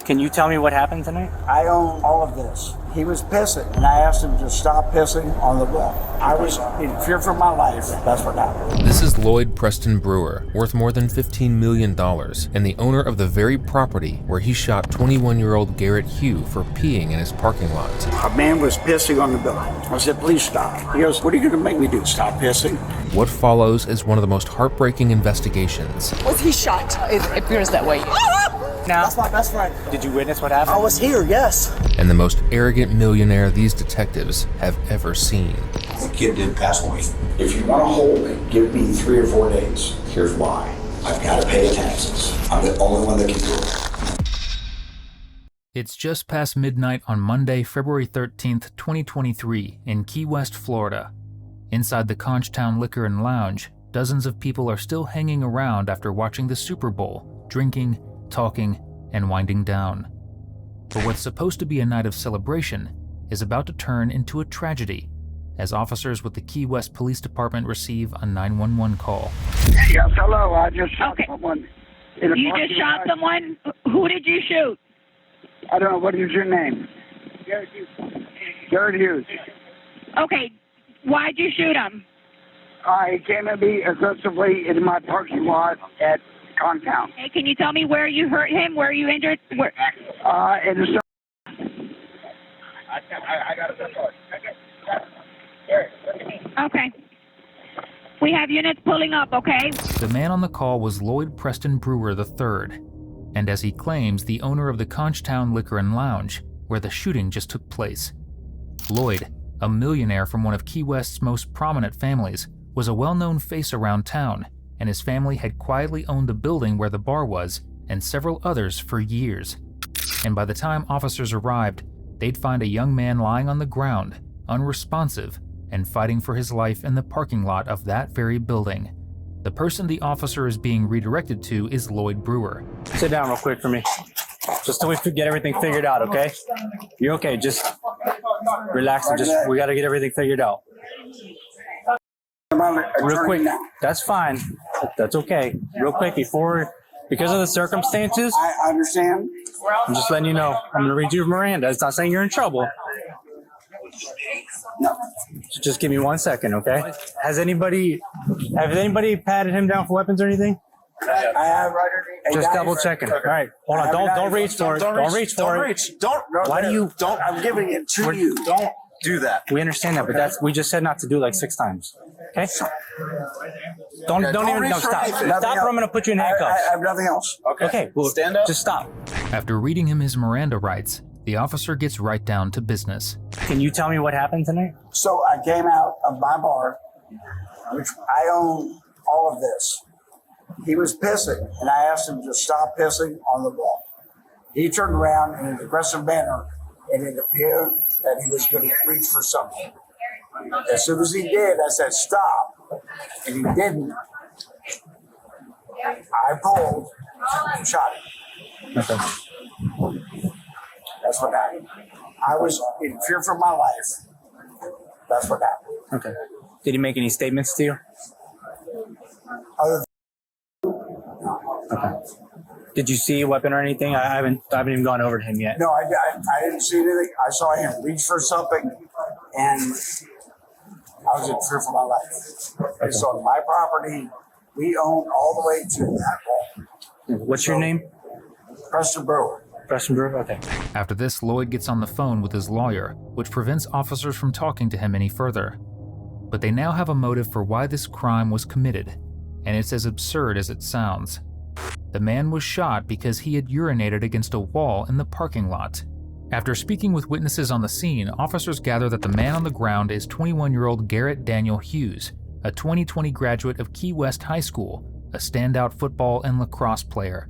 Can you tell me what happened tonight? I own all of this. He was pissing, and I asked him to stop pissing on the wall. I was in fear for my life. That's what happened. This is Lloyd Preston Brewer, worth more than $15 million, and the owner of the very property where he shot 21-year-old Garrett Hugh for peeing in his parking lot. A man was pissing on the building. I said, please stop. He goes, what are you going to make me do? Stop pissing? What follows is one of the most heartbreaking investigations. Was he shot? It appears that way. Now, That's my best friend. did you witness what happened? I was here, yes. And the most arrogant millionaire these detectives have ever seen. The kid did pass away. If you want to hold me, give me 3 or 4 days. Here's why. I've got to pay the taxes. I'm the only one that can do it. It's just past midnight on Monday, February 13th, 2023, in Key West, Florida. Inside the Conchtown Liquor and Lounge, dozens of people are still hanging around after watching the Super Bowl, drinking, talking, and winding down. But what's supposed to be a night of celebration is about to turn into a tragedy as officers with the Key West Police Department receive a 911 call. Yes, hello. I just shot someone. You just shot someone? Who did you shoot? I don't know. What is your name? Garrett Hughes. Okay, why'd you shoot him? He came at me aggressively in my parking lot at Contown. Hey, can you tell me where you hurt him? Where you injured? Where? In the I got it. Okay. We have units pulling up, okay? The man on the call was Lloyd Preston Brewer III, and as he claims, the owner of the Conchtown Liquor and Lounge, where the shooting just took place. Lloyd, a millionaire from one of Key West's most prominent families, was a well-known face around town, and his family had quietly owned the building where the bar was and several others for years. And by the time officers arrived, they'd find a young man lying on the ground, unresponsive, and fighting for his life in the parking lot of that very building. The person the officer is being redirected to is Lloyd Brewer. Sit down real quick for me. Just till we get everything figured out, okay? You're okay, just relax and we gotta get everything figured out. Real quick, that's fine. That's okay. Real quick, because of the circumstances, I understand. I'm just letting you know. I'm gonna read you Miranda. It's not saying you're in trouble. So just give me 1 second, okay? Has anybody patted him down for weapons or anything? I have. Just double checking. All right, hold on. Don't reach for it. Don't reach for it. Why do you? Don't. I'm giving it to you. Don't do that. We understand that, but we just said not to do it like 6 times. Okay? Don't even stop. Stop or I'm gonna put you in handcuffs. I have nothing else. Okay, well, stand up. Just stop. After reading him his Miranda rights, the officer gets right down to business. Can you tell me what happened tonight? So I came out of my bar, which I own all of this. He was pissing, and I asked him to stop pissing on the wall. He turned around in an aggressive manner, and it appeared that he was going to reach for something. As soon as he did, I said, stop. And he didn't. I pulled and shot him. Okay. That's what happened. I was in fear for my life. That's what happened. Okay. Did he make any statements to you? Other Okay. Did you see a weapon or anything? I haven't even gone over to him yet. No, I didn't see anything. I saw him reach for something, and I was in fear for my life. Okay. It's on my property. We own all the way to that wall. What's your name? Preston Brewer. Preston Brewer? Okay. After this, Lloyd gets on the phone with his lawyer, which prevents officers from talking to him any further. But they now have a motive for why this crime was committed, and it's as absurd as it sounds. The man was shot because he had urinated against a wall in the parking lot. After speaking with witnesses on the scene, officers gather that the man on the ground is 21-year-old Garrett Daniel Hughes, a 2020 graduate of Key West High School, a standout football and lacrosse player.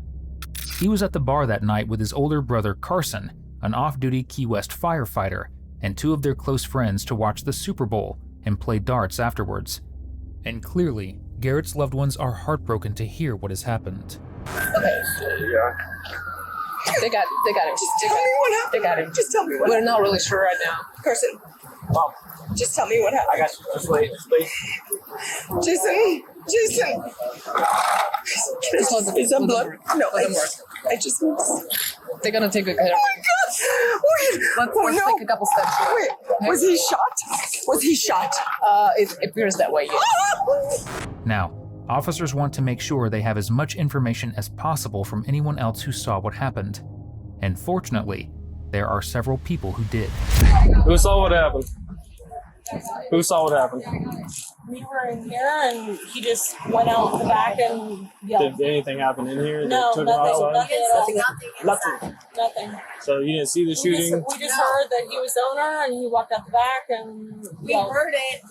He was at the bar that night with his older brother Carson, an off-duty Key West firefighter, and 2 of their close friends to watch the Super Bowl and play darts afterwards. And clearly, Garrett's loved ones are heartbroken to hear what has happened. Okay. Yeah. They got him. They got him. Just tell me what happened. We're not really sure right now. Carson. Mom. Just tell me what happened. I got you. Just wait. Jason. Jason. Is that blood? No, I just. They're gonna take good care of him. Wait, Let's take a couple steps. Wait, was he shot? Was he shot? It appears that way, yes. Now, officers want to make sure they have as much information as possible from anyone else who saw what happened. And fortunately, there are several people who did. Who saw what happened? Who saw what happened? We were in here and he just went out the back and yelled. Did anything happen in here? No, Took him nothing. outside? Nothing. So you didn't see the shooting? We just heard that he was the owner and he walked out the back and we heard it,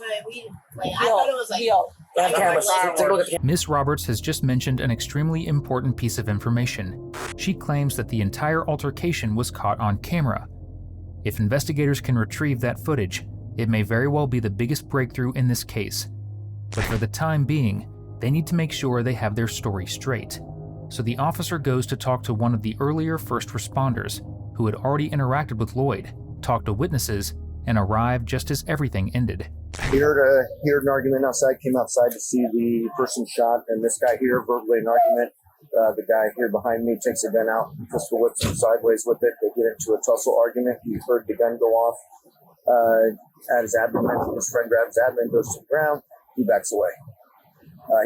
but I thought it was like yelled. Miss Roberts has just mentioned an extremely important piece of information. She claims that the entire altercation was caught on camera. If investigators can retrieve that footage, it may very well be the biggest breakthrough in this case. But for the time being, they need to make sure they have their story straight. So the officer goes to talk to one of the earlier first responders, who had already interacted with Lloyd, talked to witnesses, and arrived just as everything ended. He heard an argument outside, came outside to see the person shot, and this guy here, verbally an argument. The guy here behind me takes a gun out, pistol whips him sideways with it. They get into a tussle argument. He heard the gun go off at his abdomen. His friend grabs his abdomen, goes to the ground. He backs away.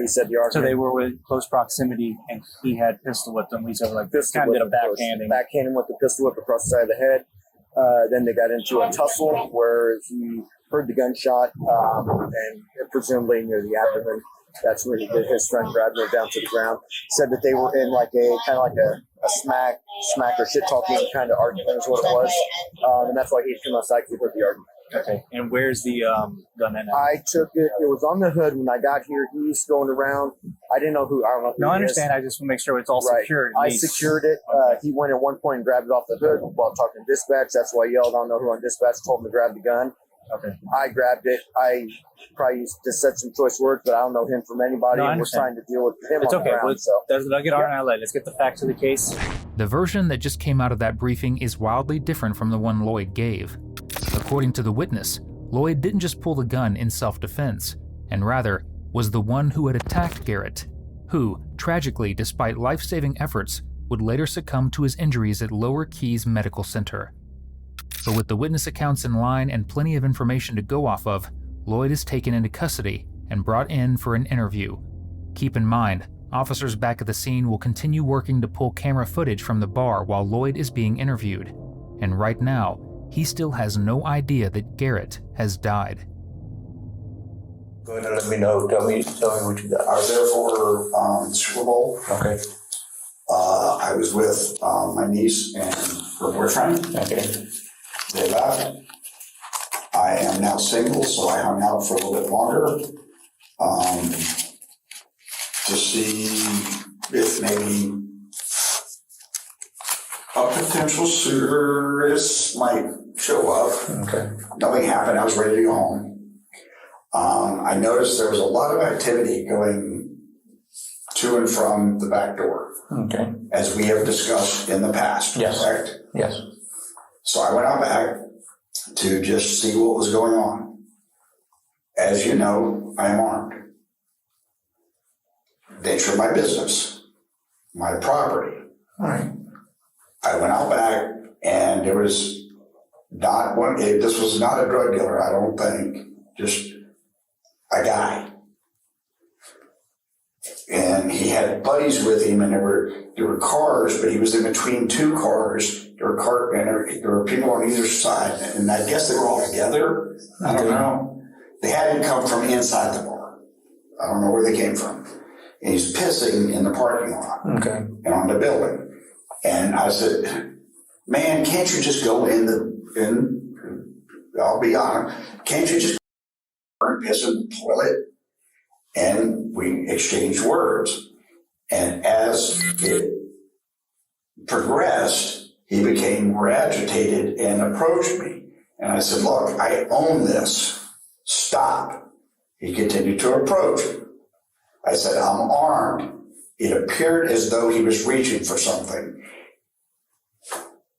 He said the argument. So they were with close proximity, and he had pistol whipped them. He said like this kind of did a backhanding. Backhanding with the pistol whip across the side of the head. Then they got into a tussle where he heard the gunshot and presumably near the abdomen. That's where his friend grabbed him down to the ground. Said that they were in like a kind of like a smack or shit talking kind of argument is what it was, and that's why he came outside to heard the argument. Okay. And where's the gun at now? I took it. It was on the hood when I got here. He's going around. I didn't know who. I don't know. Who I understand. I just want to make sure it's all secured. I secured it. He went at one point and grabbed it off the hood while talking to dispatch. That's why I yelled. I don't know who on dispatch told him to grab the gun. Okay. I grabbed it. I probably just said some choice words, but I don't know him from anybody. No, and we're trying to deal with him it's on okay. the ground. Let's get our eye. Let's get the facts of the case. The version that just came out of that briefing is wildly different from the one Lloyd gave. According to the witness, Lloyd didn't just pull the gun in self-defense, and rather was the one who had attacked Garrett, who, tragically, despite life-saving efforts, would later succumb to his injuries at Lower Keys Medical Center. But with the witness accounts in line and plenty of information to go off of, Lloyd is taken into custody and brought in for an interview. Keep in mind, officers back at the scene will continue working to pull camera footage from the bar while Lloyd is being interviewed. And right now, he still has no idea that Garrett has died. Go ahead and let me know. Tell me what you got. I was there for the Super Bowl. Okay. I was with my niece and her boyfriend. Okay. They left. I am now single, so I hung out for a little bit longer to see if maybe a potential suitor might show up. Okay. Nothing happened. I was ready to go home. I noticed there was a lot of activity going to and from the back door. Okay. As we have discussed in the past. Yes. Correct? Yes. So I went out back to just see what was going on. As you know, I am armed. Nature of my business, my property. All right. I went out back and there was not one, this was not a drug dealer, I don't think, just a guy. And he had buddies with him, and there were cars, but he was in between two cars. There were people on either side, and I guess they were all together. I don't know. They hadn't come from inside the bar. I don't know where they came from. And he's pissing in the parking lot. Okay. And on the building. And I said, man, can't you just go I'll be honest, can't you just piss in the toilet? And we exchanged words. And as it progressed, he became more agitated and approached me. And I said, look, I own this. Stop. He continued to approach me. I said, I'm armed. It appeared as though he was reaching for something.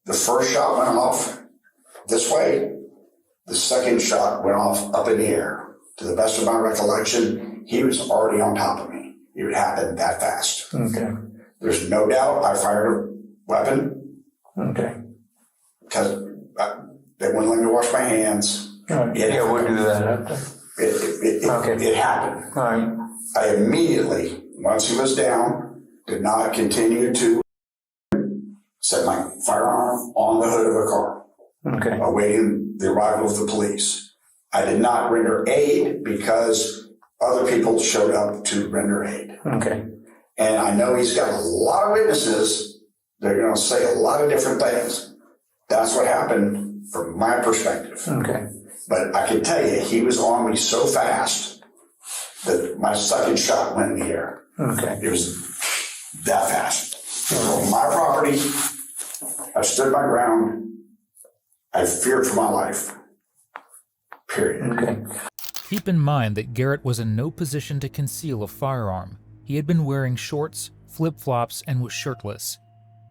The first shot went off this way. The second shot went off up in the air. To the best of my recollection, he was already on top of me. It would happen that fast. Okay. There's no doubt I fired a weapon. Okay. Because they wouldn't let me wash my hands. Yeah, we'll do that after. It happened. All right. I immediately, once he was down, did not continue to set my firearm on the hood of a car, Okay. awaiting the arrival of the police. I did not render aid because other people showed up to render aid. Okay. And I know he's got a lot of witnesses. They're going to say a lot of different things. That's what happened from my perspective. Okay. But I can tell you, he was on me so fast that my second shot went in the air. Okay. It was that fast. On my property, I stood my ground. I feared for my life. Period. Okay. Keep in mind that Garrett was in no position to conceal a firearm. He had been wearing shorts, flip-flops, and was shirtless.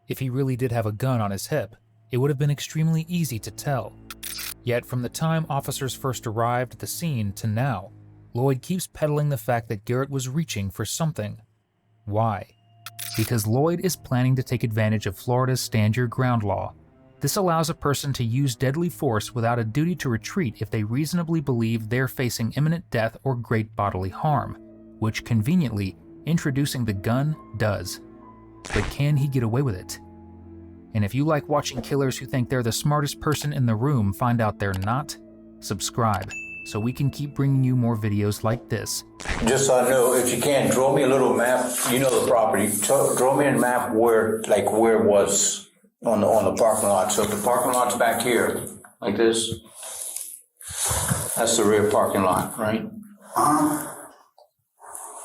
If he really did have a gun on his hip, it would have been extremely easy to tell. Yet from the time officers first arrived at the scene to now, Lloyd keeps peddling the fact that Garrett was reaching for something. Why? Because Lloyd is planning to take advantage of Florida's Stand Your Ground law. This allows a person to use deadly force without a duty to retreat if they reasonably believe they're facing imminent death or great bodily harm, which conveniently, introducing the gun does. But can he get away with it? And if you like watching killers who think they're the smartest person in the room find out they're not, subscribe so we can keep bringing you more videos like this. Just so I know, if you can, draw me a little map. You know the property. Draw me a map where it was on the parking lot. So if the parking lot's back here, like this, that's the rear parking lot, right?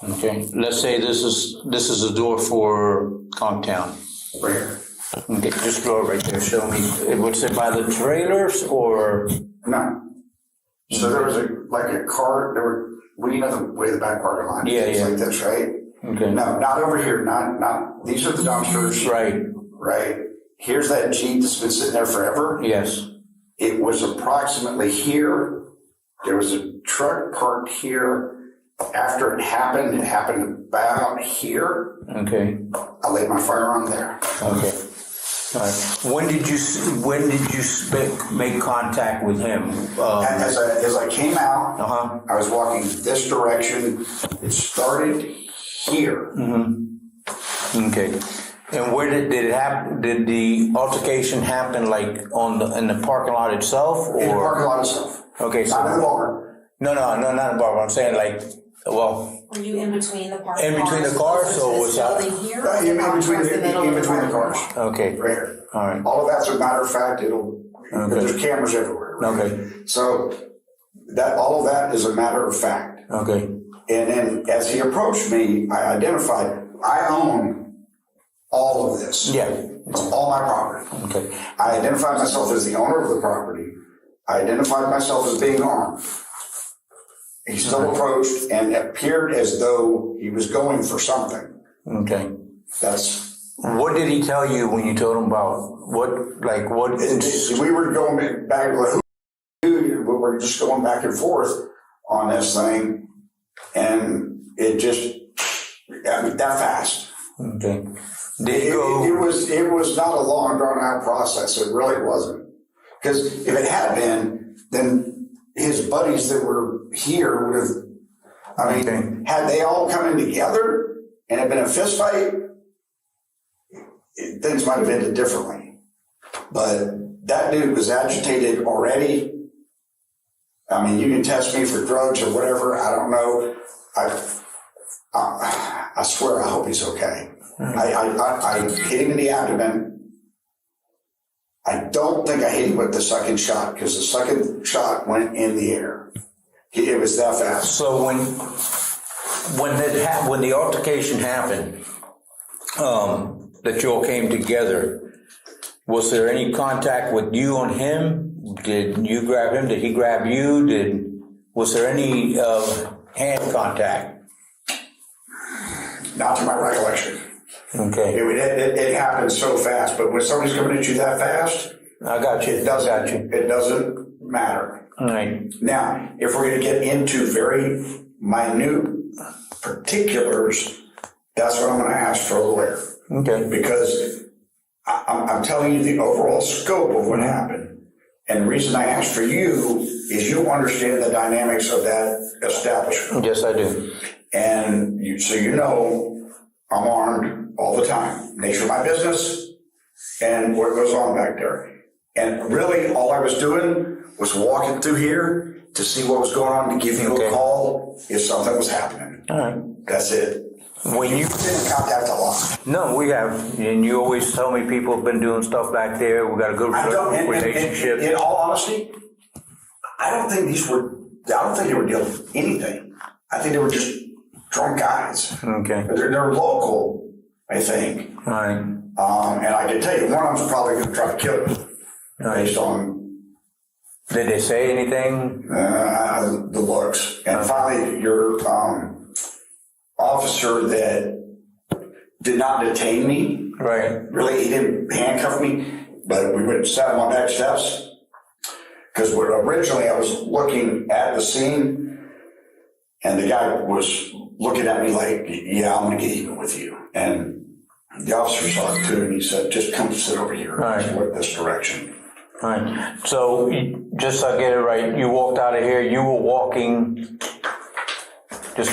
Okay. Let's say this is a door for Conktown. Right here. Okay, just draw it right there. Show me. It would say by the trailers or No. So there was a car. We know the way the back parking lot is. It's like this, right? Okay. No, not over here. Not. These are the dumpsters. Right. Right. Here's that Jeep that's been sitting there forever. Yes. It was approximately here. There was a truck parked here. After it happened about here. Okay. I laid my firearm there. Okay. All right. When did you make contact with him? As I came out, I was walking this direction. It started here. Mm-hmm. Okay. And where did it happen? Did the altercation happen like in the parking lot itself, or in the parking lot itself? Okay, so not in the bar. No, not in the bar. But I'm saying Were you in between the parking in between the cars, or was that building here? In between the cars. Okay. Right here. All right. All of that's a matter of fact. There's cameras everywhere. Right? Okay. So all of that is a matter of fact. Okay. And then as he approached me, I identified I own all of this. Yeah. It's all my property. Okay. I identified myself as the owner of the property. I identified myself as being armed. He still approached and appeared as though he was going for something. Okay. What did he tell you when you told him about what? We were going back, we were just going back and forth on this thing, and it just that fast. Okay. It was not a long drawn out process. It really wasn't. Because if it had been, then his buddies that were here would have, had they all come in together and had been a fist fight, things might have ended differently. But that dude was agitated already. I mean, you can test me for drugs or whatever. I don't know. I swear I hope he's okay. I hit him in the abdomen. I don't think I hit him with the second shot because the second shot went in the air. It was that fast. So when the altercation happened, that you all came together, was there any contact with you on him? Did you grab him? Did he grab you? Was there any hand contact? Not to my recollection. Okay. It happened so fast, but when somebody's coming at you that fast, I got you. It doesn't matter. All right. Now, if we're going to get into very minute particulars, that's what I'm going to ask for a lawyer. Okay. Because I'm telling you the overall scope of what happened. And the reason I asked for you is you understand the dynamics of that establishment. Yes, I do. And so you know I'm armed all the time. Nature of my business and what goes on back there. And really all I was doing was walking through here to see what was going on, to give you a call if something was happening. All right. That's it. When you didn't contact a lot. No, we have, and you always tell me people have been doing stuff back there. We got a good relationship. In all honesty, I don't think they were dealing with anything. I think they were just drunk guys. Okay. They're local, I think. All right. And I can tell you, one of them's probably going to try to kill me based on. Did they say anything? The looks. And finally, your officer that did not detain me. Right. Really, he didn't handcuff me, but we went and sat on my back steps. Because originally I was looking at the scene, and the guy was looking at me like, yeah, I'm going to get even with you. And the officer saw it too, and he said, just come sit over here. Right. Look this direction. All right. So, just so I get it right, you walked out of here, you were walking. You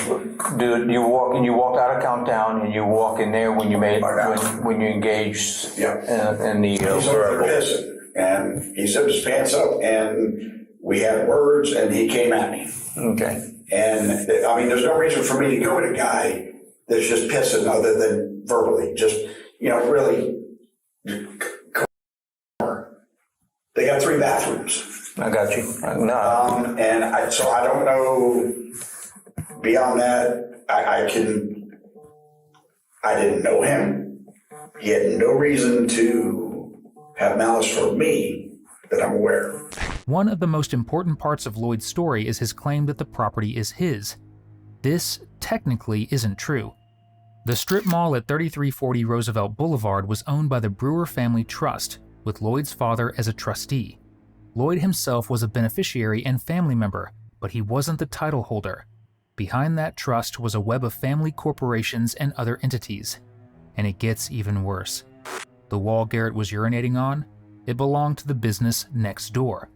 walked out of Countdown, and you walk in there when you when you engaged in the He's over there pissing, and he zipped his pants up, and we had words, and he came at me. Okay. And I mean, there's no reason for me to go with a guy that's just pissing other than verbally. Just, really. They got 3 bathrooms. I got you. No. So I don't know. Beyond that, I didn't know him. He had no reason to have malice for me that I'm aware of. One of the most important parts of Lloyd's story is his claim that the property is his. This technically isn't true. The strip mall at 3340 Roosevelt Boulevard was owned by the Brewer Family Trust, with Lloyd's father as a trustee. Lloyd himself was a beneficiary and family member, but he wasn't the title holder. Behind that trust was a web of family corporations and other entities. And it gets even worse. The wall Garrett was urinating on, it belonged to the business next door.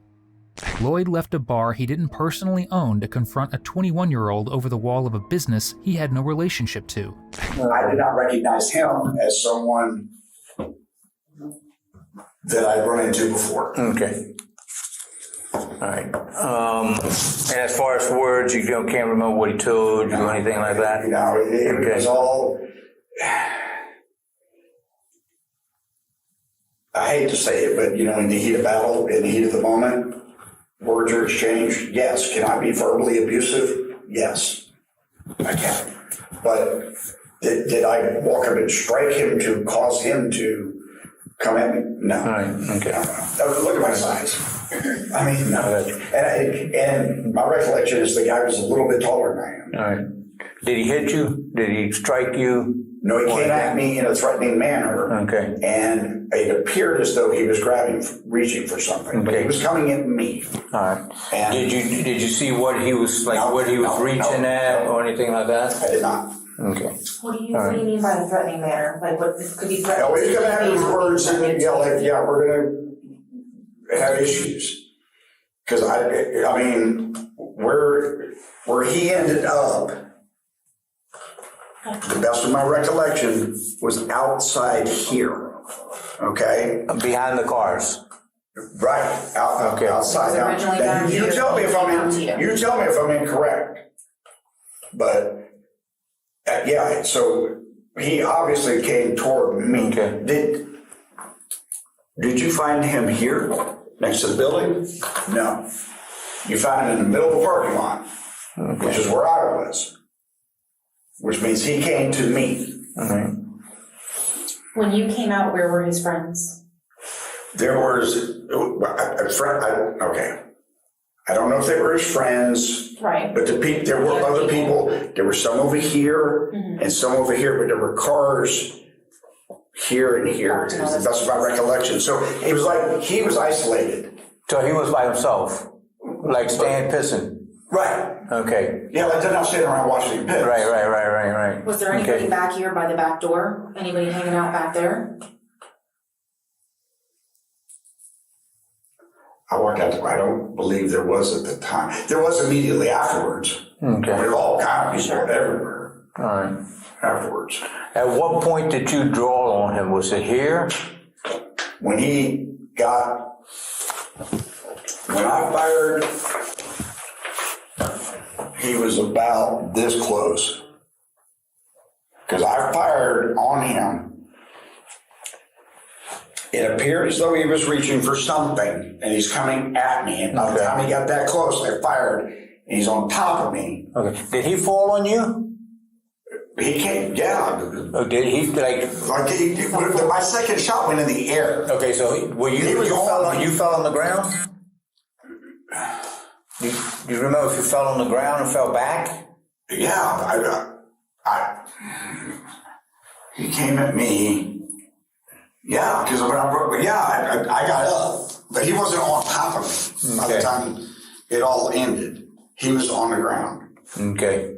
Lloyd left a bar he didn't personally own to confront a 21-year-old over the wall of a business he had no relationship to. I did not recognize him as someone that I'd run into before. Okay. All right. And as far as words, you can't remember what he told you or anything like that? It was all. I hate to say it, but in the heat of battle, in the heat of the moment, words are exchanged. Yes. Can I be verbally abusive? Yes, I can. But did I walk up and strike him to cause him to come at me? No. All right. Okay. No. Look at my size. I mean, no. And my recollection is the guy was a little bit taller than I am. All right. Did he hit you? Did he strike you? No, he came at me in a threatening manner. Okay. And it appeared as though he was reaching for something. But he was coming at me. All right. And did you see what he was reaching at or anything like that? I did not. Okay. What do you mean by the threatening manner? Like, what could he threaten? He's going to have his words and we're going to have issues. Because I mean, where he ended up, the best of my recollection, was outside here. Okay? Behind the cars. Right. Outside. Now, you tell me if I'm incorrect. But so he obviously came toward me. Okay. Did you find him here next to the building? No. You found him in the middle of the parking lot, which is where I was, which means he came to me. Okay. When you came out, where were his friends? There was a friend. Okay. I don't know if they were his friends, right? But there were other people. There were some over here and some over here, but there were cars here and here. That's my recollection. So it was like he was isolated. So he was by himself, like staying pissing. Right. Okay. Yeah, like they're not sitting around watching him piss. Right. Was there anybody back here by the back door? Anybody hanging out back there? I walked out. I don't believe there was at the time. There was immediately afterwards. Okay. There were all kind of people everywhere. All right. Afterwards. At what point did you draw on him? Was it here? When I fired, he was about this close. Because I fired on him. It appeared as though he was reaching for something, and he's coming at me. And by the time he got that close, I fired, and he's on top of me. Okay. Did he fall on you? He came down. Oh, did he my second shot went in the air. Okay, so you fell on the ground? Do you remember if you fell on the ground and fell back? Yeah, he came at me. Yeah, because I got up, but he wasn't on top of me by the time it all ended. He was on the ground. Okay.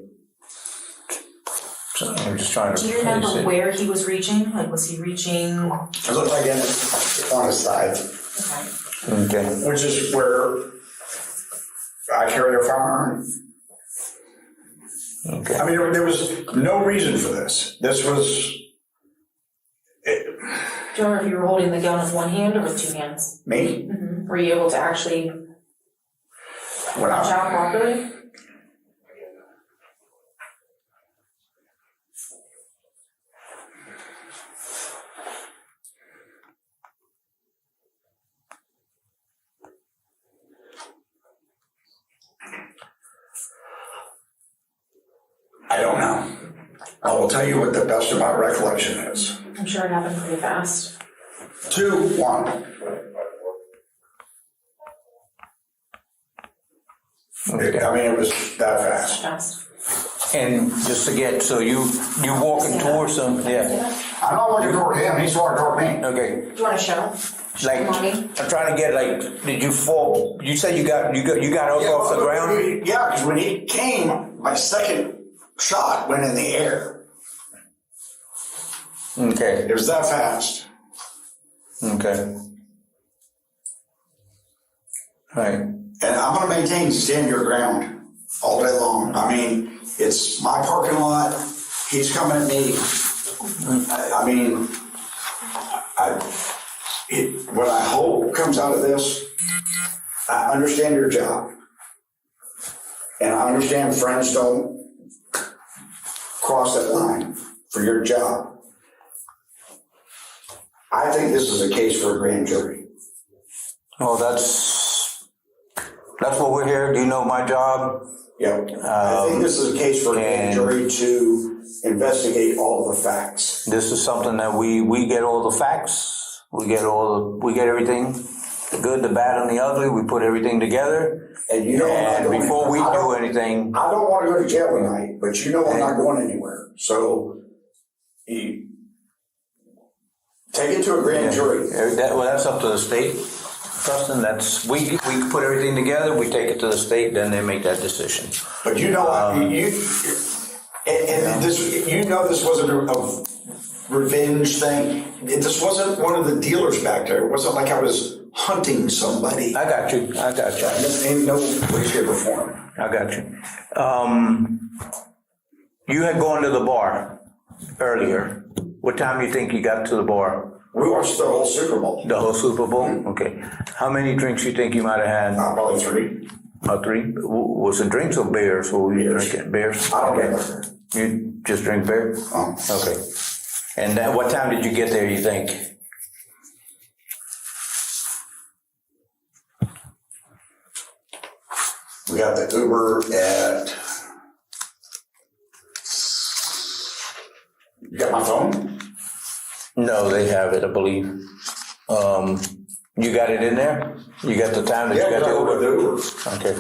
So I'm just trying to. Do you remember where he was reaching? Like, was he reaching? It looked like on his side. Okay. Which is where I carry a firearm. Okay. I mean, there was no reason for this. This was. Do you remember if you were holding the gun with one hand or with two hands? Me? Mm-hmm. Were you able to actually watch out properly? I don't know. I will tell you what the best of my recollection is. I'm sure it happened pretty fast. 2, 1. Okay. I mean, it was that fast. And just to get, so you walking towards him, I'm not walking toward him, he's walking toward me. Okay. Do you want to show? Like, I'm trying to get, like, did you fall? You said you got up off the ground? Yeah, because when he came, my second shot went in the air. Okay. It was that fast. Okay. Right. And I'm going to maintain stand your ground all day long. I mean, it's my parking lot. He's coming at me. What I hope comes out of this, I understand your job. And I understand friends don't cross that line for your job. I think this is a case for a grand jury. Oh, that's what we're here. Do you know my job? Yeah. I think this is a case for a grand jury to investigate all of the facts. This is something that we get all the facts. We get everything, the good, the bad, and the ugly. We put everything together. And before we do anything, I don't want to go to jail tonight, but you know I'm not going anywhere. So you take it to a grand jury. That's up to the state. Preston, we put everything together. We take it to the state, then they make that decision. But you know, this wasn't a revenge thing. This wasn't one of the dealers back there. It wasn't like I was hunting somebody. I got you. In no way, shape, or form. I got you. You had gone to the bar earlier. What time do you think you got to the bar? We watched the whole Super Bowl. The whole Super Bowl? Okay. How many drinks do you think you might have had? Probably 3. About 3? Was it drinks or beers? What were you drinking? Beers? I don't drink. You just drink beer? Okay. And then what time did you get there, you think? We got the Uber at... You got my phone? No, they have it, I believe. You got it in there? You got the time that you got the Uber? Okay.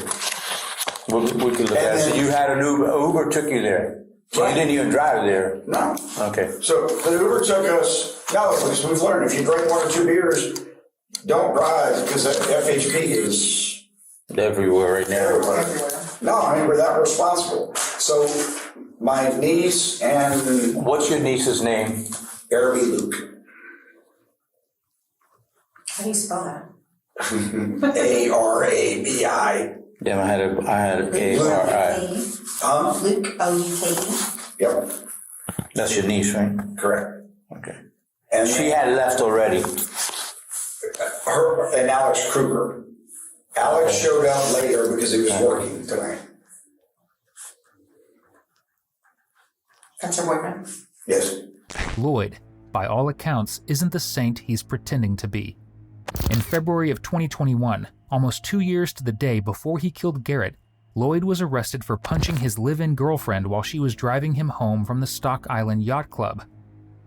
We can look at it. So you had an Uber. Uber took you there. So you didn't even drive there? No. Okay. So the Uber took us, because we've learned if you drink 1 or 2 beers, don't drive because that FHP is everywhere right now. No, I mean, we're that responsible. So my niece and... What's your niece's name? Arabi Luke. How do you spell that? Arabi. Damn, I had A-R-I. Luke, O-U-K-E? Yep. That's your niece, right? Correct. Okay. And she had left already. Her and Alex Kruger. Alex showed up later because he was working tonight. That's your boyfriend? Yes. Lloyd, by all accounts, isn't the saint he's pretending to be. In February of 2021, almost 2 years to the day before he killed Garrett, Lloyd was arrested for punching his live-in girlfriend while she was driving him home from the Stock Island Yacht Club.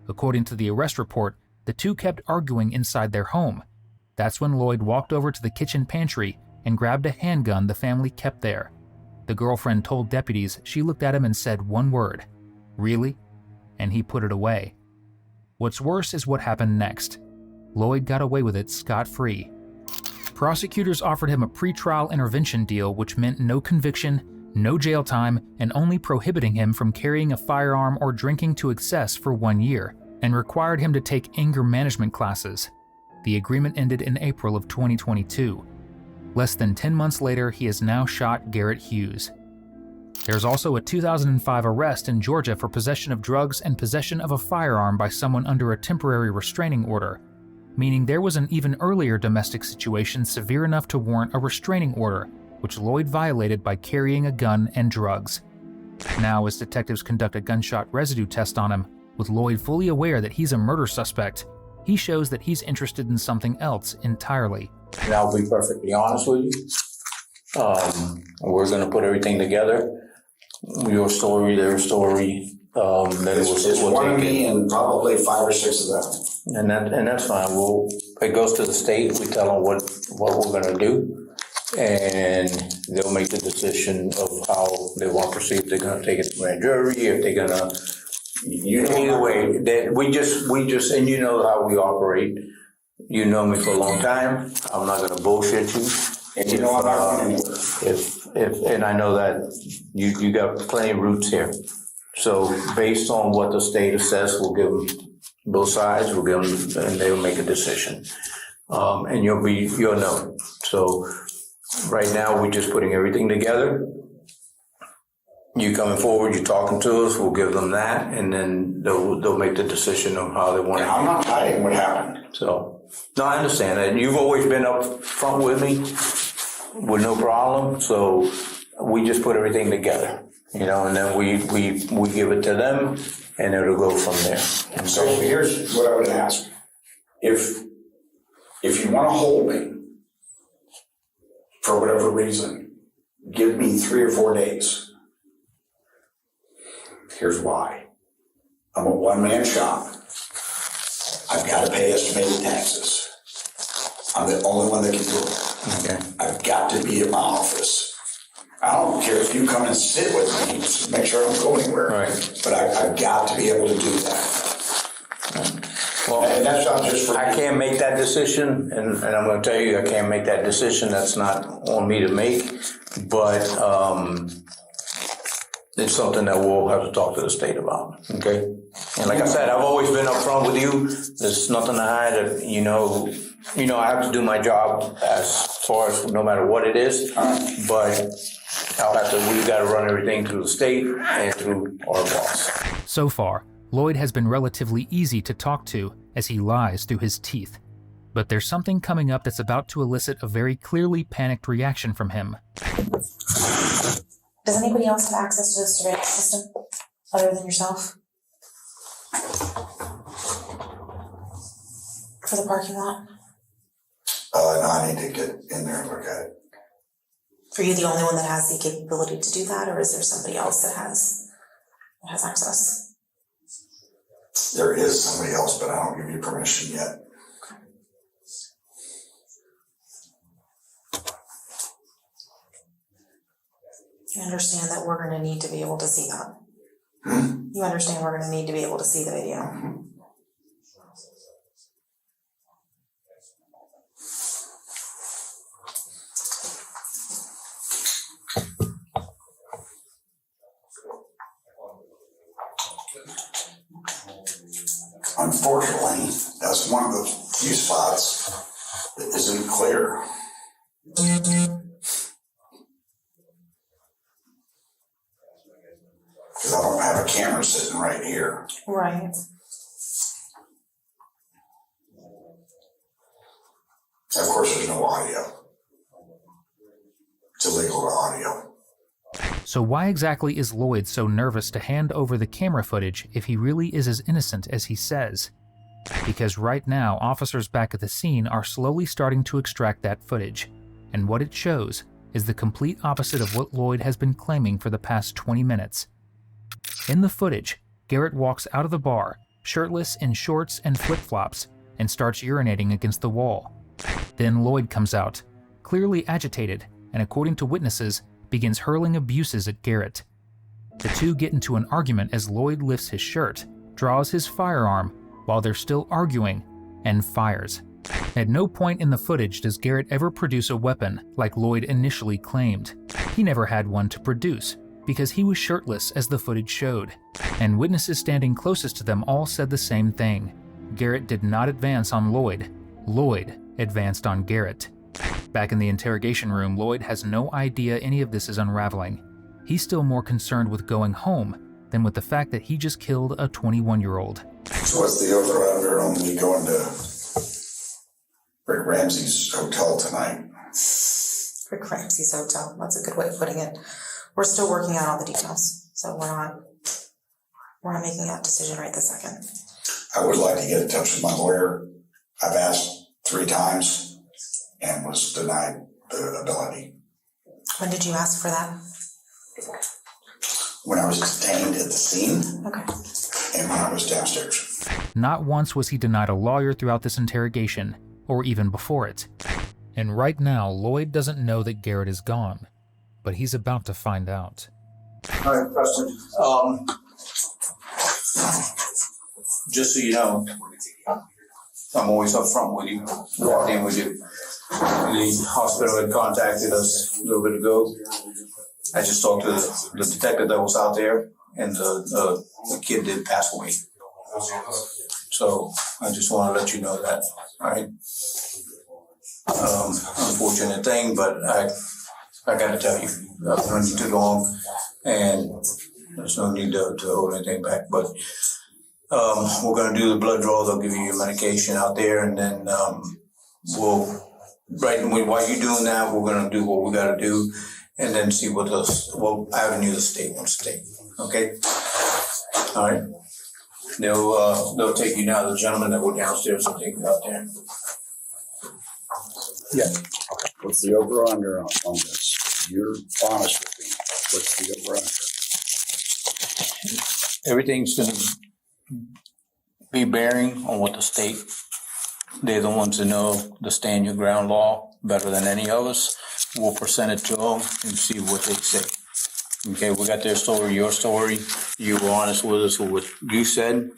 According to the arrest report, the two kept arguing inside their home. That's when Lloyd walked over to the kitchen pantry and grabbed a handgun the family kept there. The girlfriend told deputies she looked at him and said one word, "Really?" and he put it away. What's worse is what happened next. Lloyd got away with it scot-free. Prosecutors offered him a pretrial intervention deal which meant no conviction, no jail time, and only prohibiting him from carrying a firearm or drinking to excess for 1 year, and required him to take anger management classes. The agreement ended in April of 2022. Less than 10 months later, he has now shot Garrett Hughes. There's also a 2005 arrest in Georgia for possession of drugs and possession of a firearm by someone under a temporary restraining order, meaning there was an even earlier domestic situation severe enough to warrant a restraining order, which Lloyd violated by carrying a gun and drugs. Now, as detectives conduct a gunshot residue test on him, with Lloyd fully aware that he's a murder suspect, he shows that he's interested in something else entirely. And I'll be perfectly honest with you. We're going to put everything together. Your story, their story. It's one of me and probably 5 or 6 of them. And that's fine. It goes to the state. We tell them what we're going to do, and they'll make the decision of how they want to proceed. If they're going to take it to grand jury, if they're going to. Either way, we just, and you know how we operate. You know me for a long time. I'm not going to bullshit you. And you know I'm not going anywhere. And I know that you got plenty of roots here. So based on what the state says, we'll give them both sides. We'll give them, and they'll make a decision. And you'll know. So right now we're just putting everything together. You coming forward, you talking to us, we'll give them that, and then they'll make the decision of how they want to. I'm not hiding what happened. So, no, I understand that. You've always been up front with me with no problem. So we just put everything together, and then we give it to them, and it'll go from there. And so here's what I would ask: if you want to hold me for whatever reason, give me 3 or 4 days. Here's why. I'm a one-man shop. I've got to pay estimated taxes. I'm the only one that can do it. Okay. I've got to be at my office. I don't care if you come and sit with me, just make sure I don't go anywhere. Right. But I've got to be able to do that. Well, and that's not just for I can't make that decision, and I'm going to tell you, I can't make that decision. That's not on me to make. But it's something that we'll have to talk to the state about, okay? And like I said, I've always been upfront with you. There's nothing to hide. I have to do my job as far as no matter what it is, but we've got to run everything through the state and through our boss. So far, Lloyd has been relatively easy to talk to as he lies through his teeth. But there's something coming up that's about to elicit a very clearly panicked reaction from him. Does anybody else have access to the surveillance system other than yourself? For the parking lot? No, I need to get in there and look at it. Are you the only one that has the capability to do that, or is there somebody else that has access? There is somebody else, but I don't give you permission yet. You understand that we're going to need to be able to see that? Hmm? You understand we're going to need to be able to see the video? Mm-hmm. Unfortunately, that's one of the few spots that isn't clear. Because I don't have a camera sitting right here. Right. Of course, there's no audio. It's illegal to audio. So why exactly is Lloyd so nervous to hand over the camera footage if he really is as innocent as he says? Because right now, officers back at the scene are slowly starting to extract that footage, and what it shows is the complete opposite of what Lloyd has been claiming for the past 20 minutes. In the footage, Garrett walks out of the bar, shirtless in shorts and flip-flops, and starts urinating against the wall. Then Lloyd comes out, clearly agitated, and according to witnesses, begins hurling abuses at Garrett. The two get into an argument as Lloyd lifts his shirt, draws his firearm while they're still arguing, and fires. At no point in the footage does Garrett ever produce a weapon like Lloyd initially claimed. He never had one to produce because he was shirtless as the footage showed, and witnesses standing closest to them all said the same thing. Garrett did not advance on Lloyd. Lloyd advanced on Garrett. Back in the interrogation room, Lloyd has no idea any of this is unraveling. He's still more concerned with going home than with the fact that he just killed a 21-year-old. So what's the over-under on me going to Rick Ramsey's hotel tonight? Rick Ramsey's hotel. That's a good way of putting it. We're still working out all the details, so we're not making that decision right this second. I would like to get in touch with my lawyer. I've asked 3 times and was denied the ability. When did you ask for that? When I was detained at the scene. Okay. And when I was downstairs. Not once was he denied a lawyer throughout this interrogation, or even before it. And right now, Lloyd doesn't know that Garrett is gone, but he's about to find out. All right, Preston. Just so you know, I'm always up front with you, walking with you. The hospital had contacted us a little bit ago. I just talked to the detective that was out there, and the kid did pass away. So I just want to let you know that, all right? Unfortunate thing, but I got to tell you, I've been running too long, and there's no need to hold anything back. But we're going to do the blood draw. They'll give you your medication out there, and then while you're doing that, we're going to do what we got to do, and then see what avenue the state wants to take. Okay? All right? They'll take you now. The gentleman that went downstairs will take you out there. Yeah. What's the over-under on this? You're honest with me. What's the over-under? Everything's going to be bearing on what the state, they're the ones that know the stand your ground law better than any of us. We'll present it to them and see what they say. Okay, we got their story, your story. You were honest with us with what you said.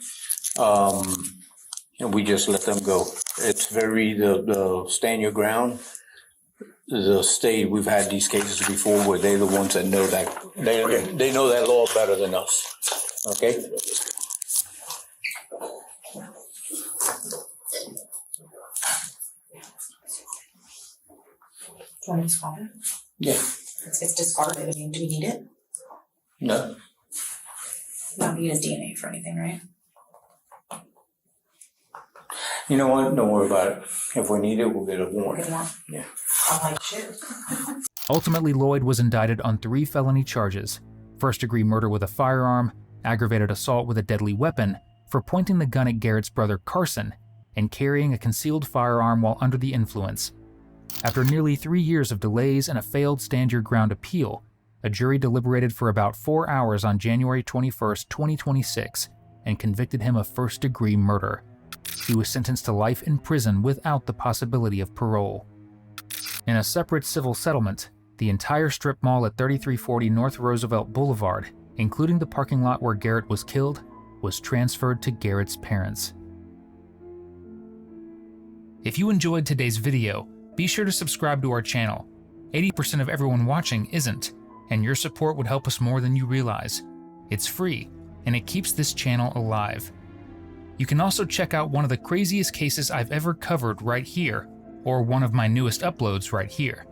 And we just let them go. It's very, the stand your ground. The state, we've had these cases before where they're the ones that know that, they know that law better than us. Okay? Do you want to discard it? Yeah. It's discarded. I mean, do we need it? No. We don't need a DNA for anything, right? You know what? Don't worry about it. If we need it, we'll get a warrant. Get a warrant? Yeah. I'm like, shit. Ultimately, Lloyd was indicted on 3 felony charges: first-degree murder with a firearm, aggravated assault with a deadly weapon for pointing the gun at Garrett's brother Carson, and carrying a concealed firearm while under the influence. After nearly 3 years of delays and a failed stand-your-ground appeal, a jury deliberated for about 4 hours on January 21st, 2026, and convicted him of first-degree murder. He was sentenced to life in prison without the possibility of parole. In a separate civil settlement, the entire strip mall at 3340 North Roosevelt Boulevard, including the parking lot where Garrett was killed, was transferred to Garrett's parents. If you enjoyed today's video, be sure to subscribe to our channel. 80% of everyone watching isn't, and your support would help us more than you realize. It's free, and it keeps this channel alive. You can also check out one of the craziest cases I've ever covered right here, or one of my newest uploads right here.